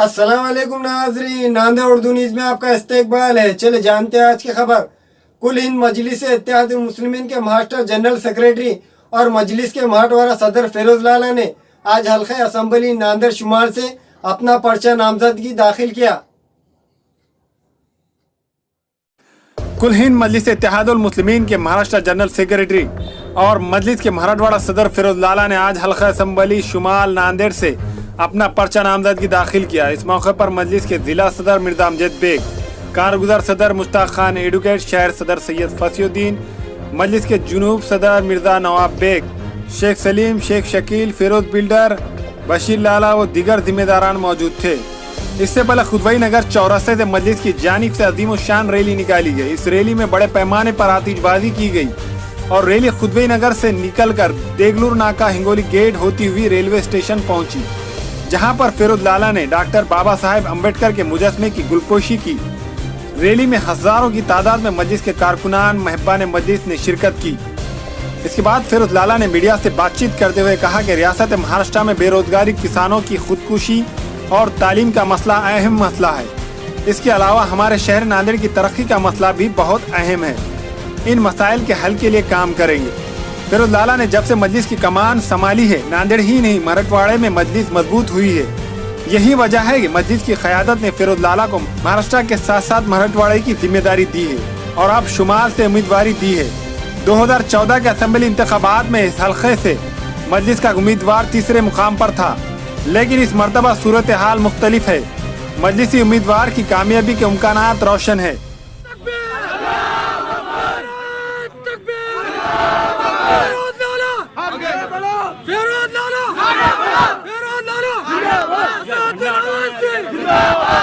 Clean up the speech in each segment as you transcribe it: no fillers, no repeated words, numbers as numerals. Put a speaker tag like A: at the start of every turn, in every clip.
A: अस्सलाम वालेकुम नाज़रीन, नांदेड़ उर्दू न्यूज़ में आपका इस्तकबाल है। चले जानते हैं आज की खबर। कुल हिंद मजलिस इत्तेहादुल मुस्लिमीन के मास्टर जनरल सेक्रेटरी और मजलिस के माहटवारा सदर फिरोज लाला ने आज हल्का असम्बली नांदेड़ शुमार से अपना पर्चा नामजदगी दाखिल किया।
B: कुल हिंद मजलिस इत्तेहादुल मुस्लिमीन के महाराष्ट्र जनरल सेक्रेटरी और मजलिस के मराठवाड़ा सदर फिरोज लाला ने आज हल्का असम्बली शुमाल नांदेड़ से अपना पर्चा नामजदगी दाखिल किया। इस मौके पर मजलिस के जिला सदर मिर्जा अमजद बेग, कारगुजर सदर मुश्ताक खान, एडवोकेट शहर सदर सैयद फसीउद्दीन, मजलिस के जुनूब सदर मिर्जा नवाब बेग, शेख सलीम, शेख शकील, फिरोज बिल्डर, बशीर लाला व दीगर जिम्मेदारान मौजूद थे। इससे पहले खुदवई नगर चौरास्ते से मजलिस की जानिब से अजीम शान रैली निकाली गई। इस रैली में बड़े पैमाने पर आतिशबाजी की गई और रैली खुदवई नगर से निकलकर देगलूर नाका हिंगोली गेट होती हुई रेलवे स्टेशन पहुंची, जहां पर फिरोज लाला ने डॉक्टर बाबा साहेब अम्बेडकर के मुजस्समे की गुलपोशी की। रैली में हजारों की तादाद में मजलिस के कारकुनान महबान मजलिस ने शिरकत की। इसके बाद फिरोज लाला ने मीडिया से बातचीत करते हुए कहा कि रियासत महाराष्ट्र में बेरोजगारी, किसानों की खुदकुशी और तालीम का मसला अहम मसला है। इसके अलावा हमारे शहर नांदेड़ की तरक्की का मसला भी बहुत अहम है। इन मसाइल के हल के लिए काम करेंगे। फिरोज लाला ने जब से मजलिस की कमान संभाली है, नांदेड़ ही नहीं मराठवाड़े में मजलिस मजबूत हुई है। यही वजह है कि मजलिस की क़यादत ने फिरोज लाला को महाराष्ट्र के साथ साथ मराठवाड़े की जिम्मेदारी दी है और अब शुमाल से उम्मीदवारी दी है। 2014 के असेंबली इंतखाबात में इस हल्के से मजलिस का उम्मीदवार तीसरे मुकाम पर था, लेकिन इस मरतबा सूरत हाल मुख्तलिफ है। मजलिसी उम्मीदवार की कामयाबी के इम्कानात रोशन है।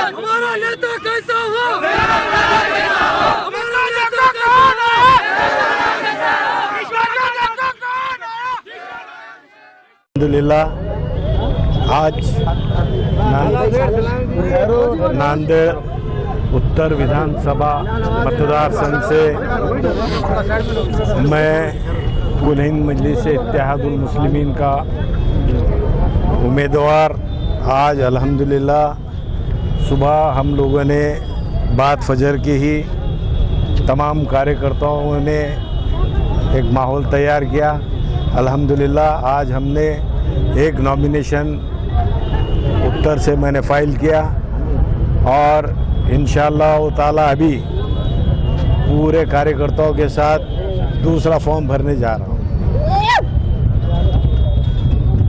C: हमारा नेता कैसा हो?
D: अल्हम्दुलिल्लाह आज नांदेड़ उत्तर विधानसभा मतदार संघ से मैं कुल हिंद मजलिस इत्तेहादुल मुस्लिमीन का उम्मीदवार आज अल्हम्दुलिल्लाह सुबह हम लोगों ने बाद फजर की ही तमाम कार्यकर्ताओं ने एक माहौल तैयार किया। अल्हम्दुलिल्लाह आज हमने एक नॉमिनेशन उत्तर से मैंने फ़ाइल किया और इंशाअल्लाह ताला अभी पूरे कार्यकर्ताओं के साथ दूसरा फॉर्म भरने जा रहा हूँ।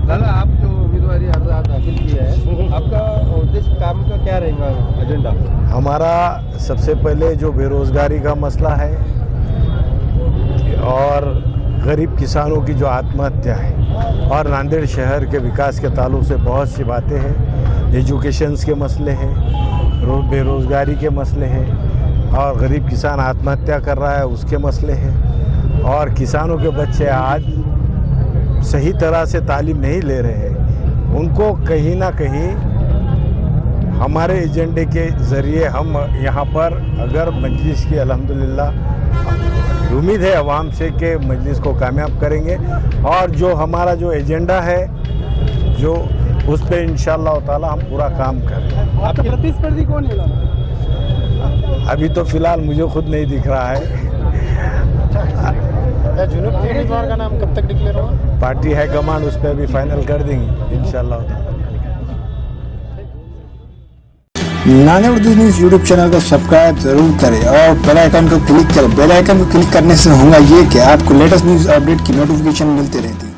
E: लाला, आप जो उम्मीदवारी अर्ज दाखिल किया है, आपका उद्देश्य काम का क्या रहेगा, एजेंडा?
D: हमारा सबसे पहले जो बेरोज़गारी का मसला है और गरीब किसानों की जो आत्महत्या है और नांदेड़ शहर के विकास के ताल्लुक से बहुत सी बातें हैं। एजुकेशंस के मसले हैं, बेरोज़गारी के मसले हैं और गरीब किसान आत्महत्या कर रहा है उसके मसले हैं और किसानों के बच्चे आज सही तरह से तालीम नहीं ले रहे हैं। उनको कहीं ना कहीं हमारे एजेंडे के ज़रिए हम यहाँ पर अगर मजलिस की अल्हम्दुलिल्लाह उम्मीद है अवाम से कि मजलिस को कामयाब करेंगे और जो हमारा जो एजेंडा है जो उस पर इंशाअल्लाह ताला हम पूरा काम करें।
E: आपके प्रतिस्पर्धी कौन है?
D: अभी तो फ़िलहाल मुझे खुद नहीं दिख रहा है।
E: जुनूब के उम्मीदवार का नाम कब तक डिक्लेयर होगा?
D: पार्टी हाई कमांड उस पर अभी फाइनल कर देंगे इंशाअल्लाह।
F: Nanded Urdu news YouTube channel को सब्सक्राइब जरूर करें और बेल आइकन को क्लिक करें। बेल आइकन को क्लिक करने से होगा ये कि आपको लेटेस्ट न्यूज़ अपडेट की नोटिफिकेशन मिलती रहती है।